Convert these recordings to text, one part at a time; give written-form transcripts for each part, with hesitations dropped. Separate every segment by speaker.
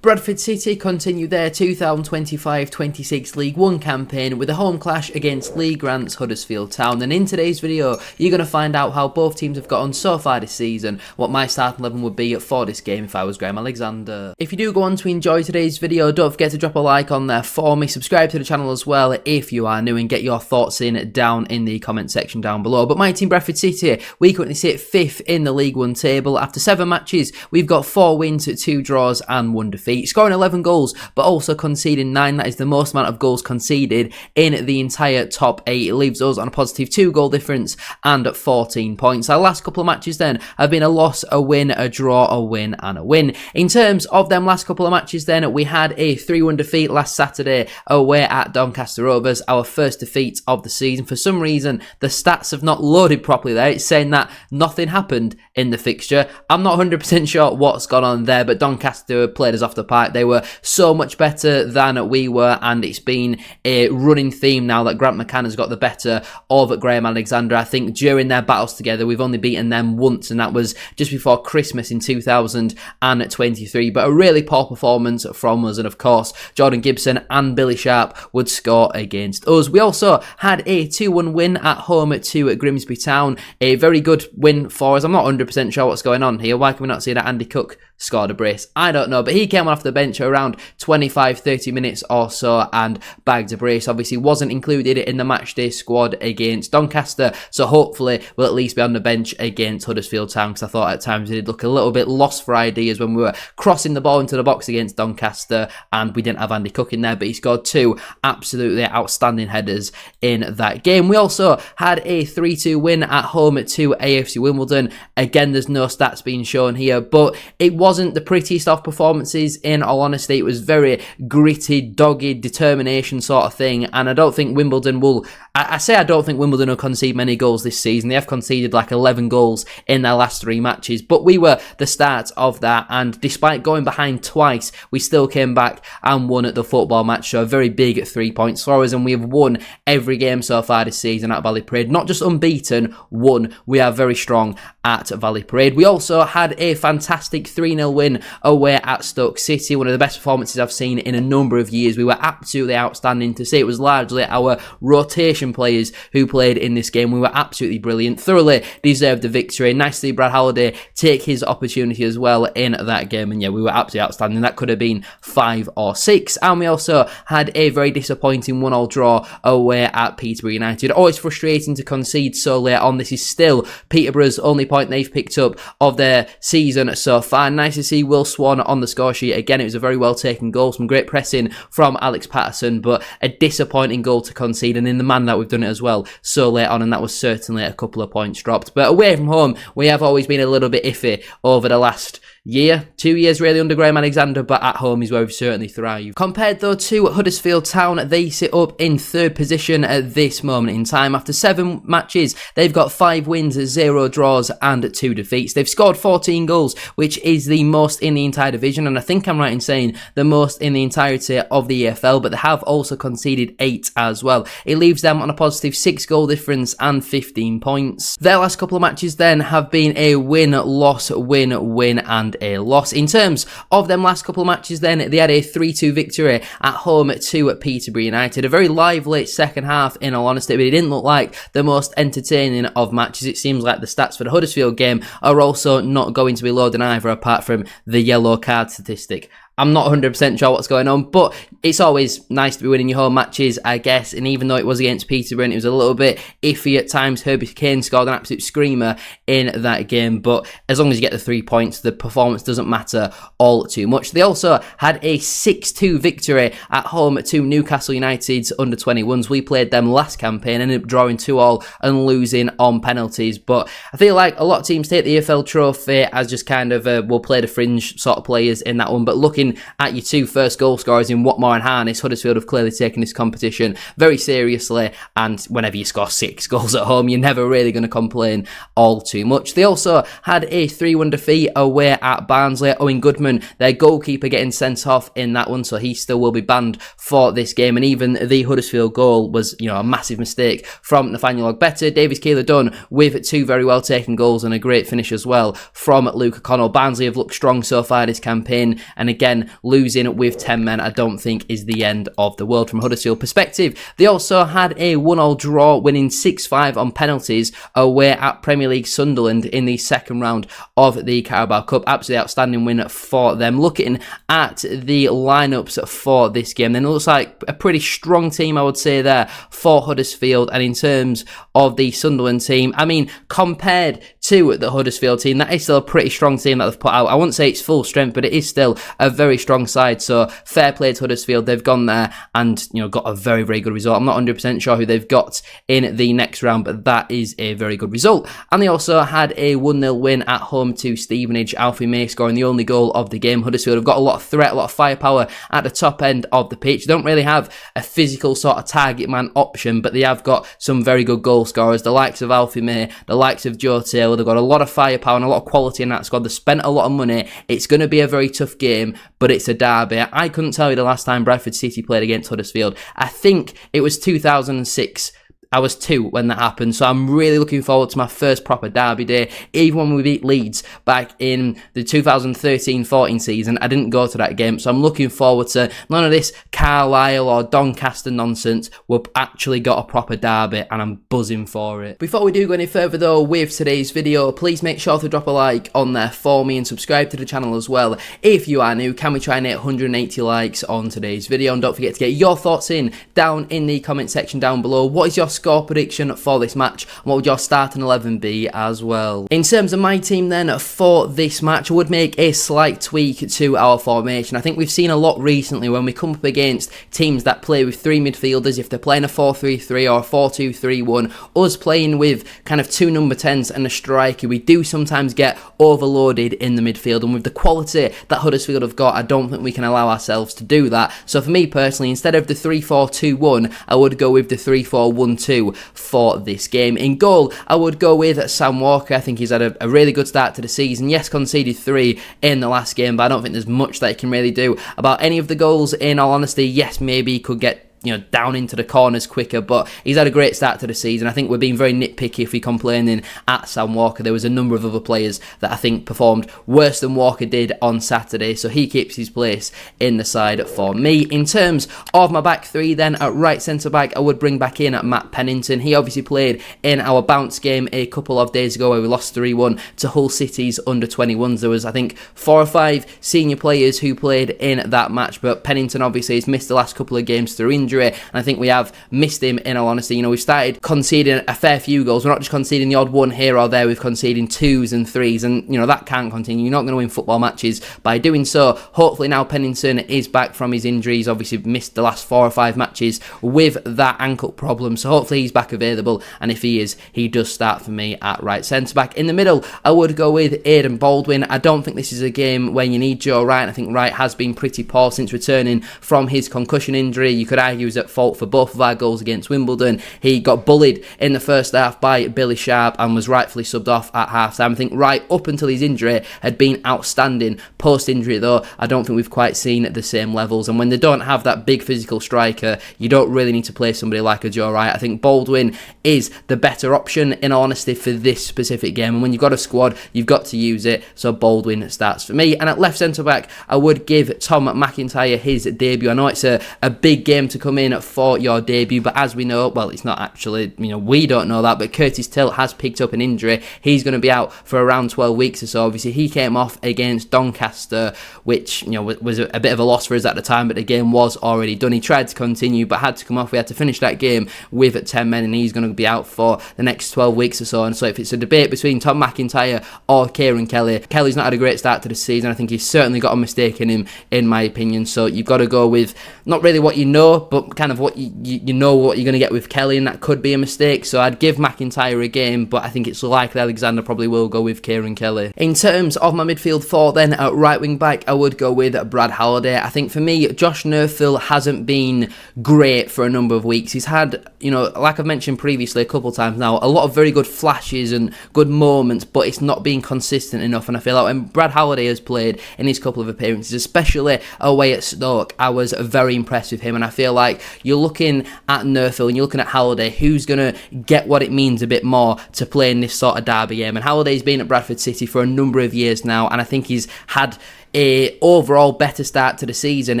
Speaker 1: Bradford City continue their 2025-26 League One campaign with a home clash against League Grant's Huddersfield Town, and in today's video you're going to find out how both teams have got on so far this season, what my starting 11 would be for this game if I was Graham Alexander. If you do go on to enjoy today's video, don't forget to drop a like on there for me, subscribe to the channel as well if you are new, and get your thoughts in down in the comment section down below. But my team Bradford City, we currently sit 5th in the League One table. After 7 matches we've got 4 wins, 2 draws and 1 defeat. Scoring 11 goals, but also conceding 9. That is the most amount of goals conceded in the entire top 8. It leaves us on a positive 2 goal difference and 14 points. Our last couple of matches then have been a loss, a win, a draw, a win and a win. In terms of them last couple of matches then, we had a 3-1 defeat last Saturday away at Doncaster Rovers, our first defeat of the season. For some reason the stats have not loaded properly there. It's saying that nothing happened in the fixture. I'm not 100% sure what's gone on there, but Doncaster played us off the park. They were so much better than we were, and it's been a running theme now that Grant McCann has got the better of Graham Alexander. I think during their battles together we've only beaten them once, and that was just before Christmas in 2023, but a really poor performance from us, and of course Jordan Gibson and Billy Sharp would score against us. We also had a 2-1 win at home to Grimsby Town, a very good win for us. I'm not 100% sure what's going on here. Why can we not see that Andy Cook scored a brace? I don't know, but he came off the bench around 25-30 minutes or so and bagged a brace. Obviously wasn't included in the matchday squad against Doncaster, so hopefully we'll at least be on the bench against Huddersfield Town, because I thought at times he did look a little bit lost for ideas when we were crossing the ball into the box against Doncaster and we didn't have Andy Cook in there, but he scored 2 absolutely outstanding headers in that game. We also had a 3-2 win at home to AFC Wimbledon. Again, there's no stats being shown here, but it wasn't the prettiest of performances, in all honesty. It was very gritty, dogged, determination sort of thing, and I don't think Wimbledon will... I don't think Wimbledon will concede many goals this season. They have conceded like 11 goals in their last 3 matches, but we were the start of that, and despite going behind twice, we still came back and won at the football match, so a very big 3 points for us, and we have won every game so far this season at Valley Parade. Not just unbeaten, won. We are very strong at Valley Parade. We also had a fantastic 3-0 win away at Stoke City, one of the best performances I've seen in a number of years. We were absolutely outstanding. To say it was largely our rotation players who played in this game. We were absolutely brilliant, thoroughly deserved the victory. Nice to see Brad Halliday take his opportunity as well in that game, and yeah, we were absolutely outstanding. That could have been 5 or 6, and we also had a very disappointing 1-1 draw away at Peterborough United. Always frustrating to concede so late on. This is still Peterborough's only point they've picked up of their season so far. Nice to see Will Swan on the score sheet again. It was a very well taken goal, some great pressing from Alex Patterson, but a disappointing goal to concede, and in the manner that we've done it as well so late on, and that was certainly a couple of points dropped. But away from home we have always been a little bit iffy over the last year, 2 years really under Graham Alexander, but at home is where we've certainly thrived. Compared though to Huddersfield Town, they sit up in 3rd position at this moment in time. After 7 matches they've got 5 wins, 0 draws and 2 defeats. They've scored 14 goals, which is the most in the entire division, and I think I'm right in saying the most in the entirety of the EFL, but they have also conceded 8 as well. It leaves them on a positive 6 goal difference and 15 points. Their last couple of matches then have been a win, loss, win, win and a loss. In terms of them last couple of matches then, they had a 3-2 victory at home to Peterborough United. A very lively second half in all honesty, but it didn't look like the most entertaining of matches. It seems like the stats for the Huddersfield game are also not going to be loading either, apart from the yellow card statistic. I'm not 100% sure what's going on, but it's always nice to be winning your home matches, I guess. And even though it was against Peterborough and it was a little bit iffy at times, Herbie Kane scored an absolute screamer in that game. But as long as you get the 3 points, the performance doesn't matter all too much. They also had a 6-2 victory at home to Newcastle United's under-21s. We played them last campaign, ended up drawing 2-2 and losing on penalties. But I feel like a lot of teams take the EFL trophy as just kind of we'll play the fringe sort of players in that one. But looking at your 2 first goal scorers in Watmore and Harness, Huddersfield have clearly taken this competition very seriously, and whenever you score 6 goals at home, you're never really going to complain all too much. They also had a 3-1 defeat away at Barnsley. Owen Goodman, their goalkeeper, getting sent off in that one, so he still will be banned for this game, and even the Huddersfield goal was, a massive mistake from Nathaniel Ogbeta. Davies Keeler-Dunn with 2 very well taken goals and a great finish as well from Luke O'Connell. Barnsley have looked strong so far this campaign, and again, again, losing with 10 men I don't think is the end of the world from Huddersfield perspective. They also had a 1-1 draw, winning 6-5 on penalties away at Premier League Sunderland in the second round of the Carabao Cup. Absolutely outstanding win for them. Looking at the lineups for this game, then it looks like a pretty strong team, I would say, there for Huddersfield. And in terms of the Sunderland team, I mean, compared to the Huddersfield team, that is still a pretty strong team that they've put out. I wouldn't say it's full strength, but it is still a very strong side. So fair play to Huddersfield. They've gone there and, you know, got a very, very good result. I'm not 100% sure who they've got in the next round, but that is a very good result. And they also had a 1-0 win at home to Stevenage. Alfie May scoring the only goal of the game. Huddersfield have got a lot of threat, a lot of firepower at the top end of the pitch. They don't really have a physical sort of target man option, but they have got some very good goal scorers, the likes of Alfie May, the likes of Joe Taylor. They've got a lot of firepower and a lot of quality in that squad. They've spent a lot of money. It's going to be a very tough game, but it's a derby. I couldn't tell you the last time Bradford City played against Huddersfield. I think it was 2006. I was 2 when that happened, so I'm really looking forward to my first proper derby day. Even when we beat Leeds back in the 2013-14 season, I didn't go to that game, so I'm looking forward to none of this Carlisle or Doncaster nonsense. We've actually got a proper derby, and I'm buzzing for it. Before we do go any further though with today's video, please make sure to drop a like on there for me and subscribe to the channel as well. If you are new, can we try and hit 180 likes on today's video? And don't forget to get your thoughts in down in the comment section down below. What is your score prediction for this match, and what would your starting 11 be as well? In terms of my team then for this match, I would make a slight tweak to our formation. I think we've seen a lot recently when we come up against teams that play with 3 midfielders, if they're playing a 4-3-3 or a 4-2-3-1, us playing with kind of 2 number 10s and a striker, we do sometimes get overloaded in the midfield, and with the quality that Huddersfield have got, I don't think we can allow ourselves to do that. So for me personally, instead of the 3-4-2-1, I would go with the 3-4-1-2 for this game. In goal, I would go with Sam Walker. I think he's had a really good start to the season. Yes, conceded 3 in the last game, but I don't think there's much that he can really do about any of the goals, in all honesty. Yes, maybe he could get, you know, down into the corners quicker, but he's had a great start to the season. I think we're being very nitpicky if we're complaining at Sam Walker. There was a number of other players that I think performed worse than Walker did on Saturday, so he keeps his place in the side for me. In terms of my back 3 then, at right centre-back, I would bring back in Matt Pennington. He obviously played in our bounce game a couple of days ago where we lost 3-1 to Hull City's under-21s. There was, I think, 4 or 5 senior players who played in that match, but Pennington obviously has missed the last couple of games through injury, and I think we have missed him, in all honesty. You know, we've started conceding a fair few goals. We're not just conceding the odd one here or there, we're conceding 2s and 3s, and, you know, that can't continue. You're not going to win football matches by doing so. Hopefully now Pennington is back from his injuries. Obviously missed the last 4 or 5 matches with that ankle problem, so hopefully he's back available, and if he is, he does start for me at right centre-back. In the middle, I would go with Aidan Baldwin. I don't think this is a game where you need Joe Wright. I think Wright has been pretty poor since returning from his concussion injury. You could argue he was at fault for both of our goals against Wimbledon. He got bullied in the first half by Billy Sharp and was rightfully subbed off at half-time. I think Wright, up until his injury, had been outstanding. Post-injury though, I don't think we've quite seen the same levels, and when they don't have that big physical striker, you don't really need to play somebody like a Joe Wright. I think Baldwin is the better option, in all honesty, for this specific game, and when you've got a squad, you've got to use it, so Baldwin starts for me. And at left centre-back, I would give Tom McIntyre his debut. I know it's a big game to come in for your debut, but as we know, well, it's not actually, you know, we don't know that, but Curtis Tilt has picked up an injury. He's going to be out for around 12 weeks or so. Obviously, he came off against Doncaster, which, you know, was a bit of a loss for us at the time, but the game was already done. He tried to continue, but had to come off. We had to finish that game with 10 men, and he's going to be out for the next 12 weeks or so. And so if it's a debate between Tom McIntyre or Kieran Kelly, Kelly's not had a great start to the season. I think he's certainly got a mistake in him, in my opinion. So you've got to go with not really what you know, but kind of what you know what you're going to get with Kelly, and that could be a mistake. So I'd give McIntyre a game, but I think it's likely Alexander probably will go with Kieran Kelly. In terms of my midfield 4 then, at right wing back, I would go with Brad Halliday. I think for me, Josh Neufville hasn't been great for a number of weeks. He's had, you know, like I've mentioned previously a couple of times now, a lot of very good flashes and good moments, but it's not been consistent enough. And I feel like when Brad Halliday has played in his couple of appearances, especially away at Stoke, I was very impressed with him. And I feel like you're looking at Neufville and you're looking at Halliday, who's going to get what it means a bit more to play in this sort of derby game. And Halliday's been at Bradford City for a number of years now, and I think he's had a overall better start to the season,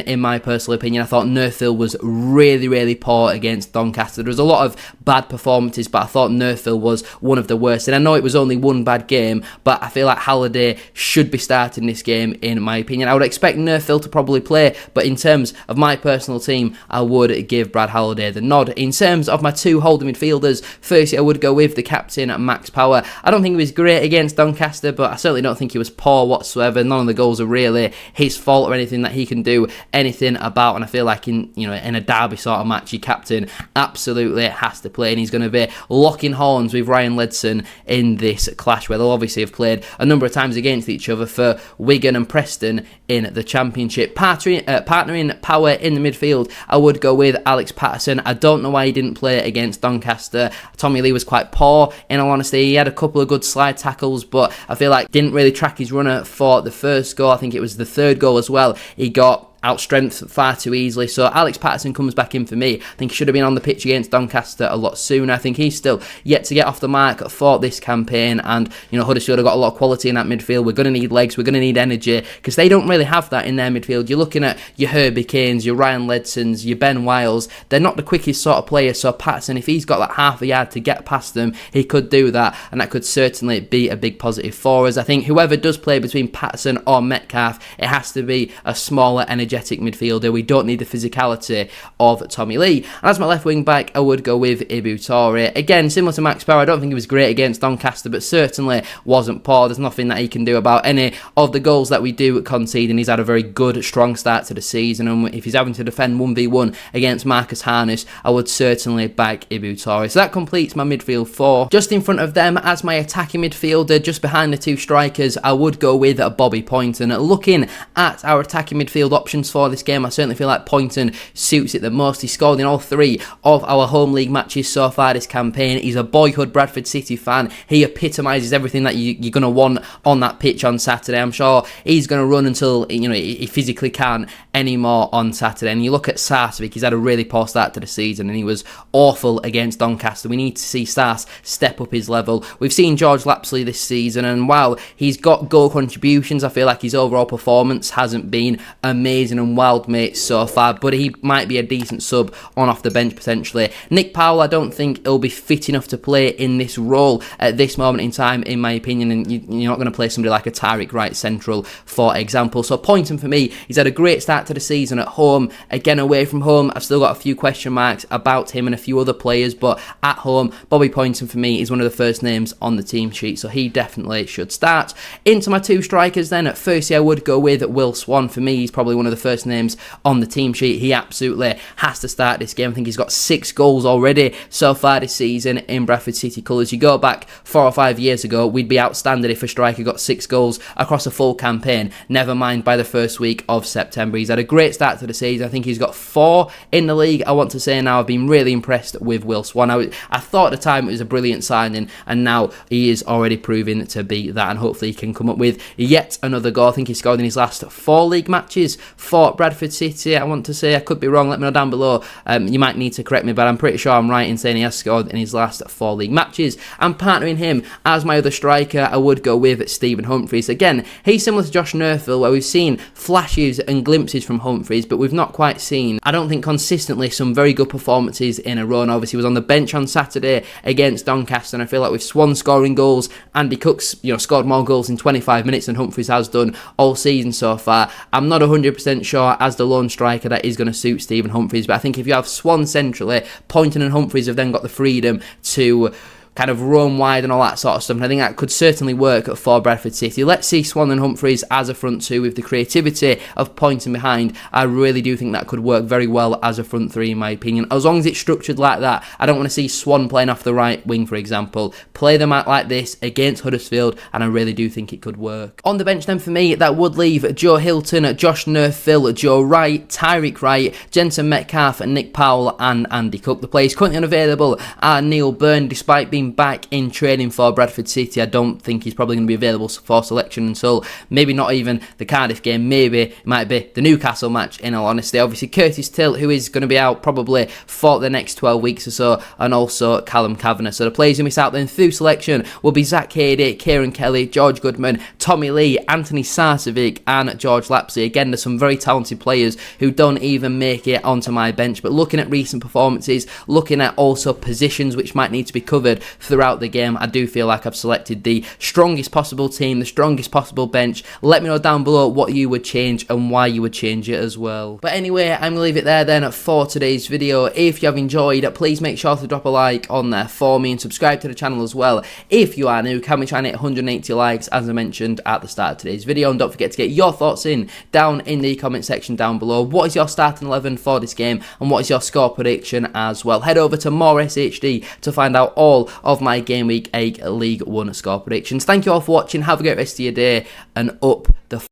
Speaker 1: in my personal opinion. I thought Neufville was really poor against Doncaster. There was a lot of bad performances, but I thought Neufville was one of the worst. And I know it was only one bad game, but I feel like Halliday should be starting this game, in my opinion. I would expect Neufville to probably play, but in terms of my personal team, I would give Brad Halliday the nod. In terms of my two holding midfielders, firstly, I would go with the captain, Max Power. I don't think he was great against Doncaster, but I certainly don't think he was poor whatsoever. None of the goals are really his fault or anything that he can do anything about, and I feel like in a derby sort of match, your captain absolutely has to play, and he's going to be locking horns with Ryan Ledson in this clash, where they'll obviously have played a number of times against each other for Wigan and Preston in the Championship. Partnering Power in the midfield, I would go with Alex Patterson. I don't know why he didn't play against Doncaster. Tommy Lee was quite poor, in all honesty. He had a couple of good slide tackles, but I feel like didn't really track his runner for the first goal. I think it was the third goal as well. He got outstrengthed far too easily. So Alex Patterson comes back in for me. I think he should have been on the pitch against Doncaster a lot sooner. I think he's still yet to get off the mark for this campaign, and Huddersfield have got a lot of quality in that midfield. We're going to need legs, we're going to need energy, because they don't really have that in their midfield. You're looking at your Herbie Kanes, your Ryan Ledsons, your Ben Wiles. They're not the quickest sort of players, so Patterson, if he's got that half a yard to get past them, he could do that, and that could certainly be a big positive for us. I think whoever does play between Patterson or Metcalf, it has to be a smaller, energetic midfielder. We don't need the physicality of Tommy Lee. And as my left wing back, I would go with Ibu Toure. Again, similar to Max Power, I don't think he was great against Doncaster, but certainly wasn't poor. There's nothing that he can do about any of the goals that we do concede, and he's had a very good, strong start to the season. And if he's having to defend 1v1 against Marcus Harness, I would certainly back Ibu Toure. So that completes my midfield four. Just in front of them, as my attacking midfielder, just behind the two strikers, I would go with Bobby Poynton. Looking at our attacking midfield options for this game, I certainly feel like Poynton suits it the most. He scored in all three of our home league matches so far this campaign. He's a boyhood Bradford City fan. He epitomises everything that you're going to want on that pitch on Saturday. I'm sure he's going to run until he physically can't anymore on Saturday. And you look at Sarsvik, he's had a really poor start to the season, and he was awful against Doncaster. We need to see Sars step up his level. We've seen George Lapsley this season, and while he's got goal contributions, I feel like his overall performance hasn't been amazing and wild, mate, so far, but he might be a decent sub on off the bench potentially. Nick Powell, I don't think he'll be fit enough to play in this role at this moment in time, in my opinion, and you're not going to play somebody like a Tariq Wright central, for example. So Poynton for me, he's had a great start to the season at home. Again, away from home, I've still got a few question marks about him and a few other players, but at home, Bobby Poynton for me is one of the first names on the team sheet, so he definitely should start. Into my two strikers then, at first I would go with Will Swan. For me, he's probably one of the first names on the team sheet. He absolutely has to start this game. I think he's got 6 goals already so far this season in Bradford City colours. You go back 4 or 5 years ago, we'd be outstanding if a striker got 6 goals across a full campaign, never mind by the first week of September. He's had a great start to the season. I think he's got 4 in the league. I want to say now I've been really impressed with Will Swan. I thought at the time it was a brilliant signing, and now he is already proving to be that, and hopefully he can come up with yet another goal. I think he scored in his last 4 league matches for Bradford City. I want to say, I could be wrong, let me know down below. You might need to correct me, but I'm pretty sure I'm right in saying he has scored in his last 4 league matches. And partnering him as my other striker, I would go with Stephen Humphreys. Again, he's similar to Josh Neufville, where we've seen flashes and glimpses from Humphreys, but we've not quite seen, I don't think consistently, some very good performances in a row. And obviously he was on the bench on Saturday against Doncaster, and I feel like with Swan scoring goals, Andy Cook's scored more goals in 25 minutes than Humphreys has done all season so far. I'm not 100% sure as the lone striker that is going to suit Stephen Humphreys, but I think if you have Swan centrally, Poynton and Humphreys have then got the freedom to kind of roam wide and all that sort of stuff, and I think that could certainly work for Bradford City. Let's see Swan and Humphreys as a front two with the creativity of Poynton behind. I really do think that could work very well as a front three, in my opinion, as long as it's structured like that. I don't want to see Swan playing off the right wing, for example. Play them out like this against Huddersfield, and I really do think it could work. On the bench then for me, that would leave Joe Hilton, Josh Neufville, Joe Wright, Tariq Wright, Jensen Metcalf, Nick Powell and Andy Cook. The players currently unavailable are Neil Byrne. Despite being been back in training for Bradford City. I don't think he's probably going to be available for selection until maybe not even the Cardiff game. Maybe it might be the Newcastle match, in all honesty. Obviously, Curtis Till, who is going to be out probably for the next 12 weeks or so, and also Callum Kavanagh. So the players who miss out then through selection will be Zach Hadey, Kieran Kelly, George Goodman, Tommy Lee, Anthony Sarcevic, and George Lapsley. Again, there's some very talented players who don't even make it onto my bench. But looking at recent performances, looking at also positions which might need to be covered throughout the game, I do feel like I've selected the strongest possible team, the strongest possible bench. Let me know down below what you would change and why you would change it as well. But anyway, I'm going to leave it there then for today's video. If you have enjoyed, please make sure to drop a like on there for me and subscribe to the channel as well. If you are new, can we try and hit 180 likes as I mentioned at the start of today's video? And don't forget to get your thoughts in down in the comment section down below. What is your starting 11 for this game and what is your score prediction as well? Head over to more SHD to find out all of my Game Week 8 League 1 score predictions. Thank you all for watching. Have a great rest of your day and up the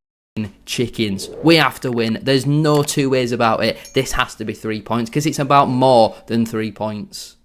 Speaker 1: chickens. We have to win. There's no two ways about it. This has to be 3 points because it's about more than 3 points.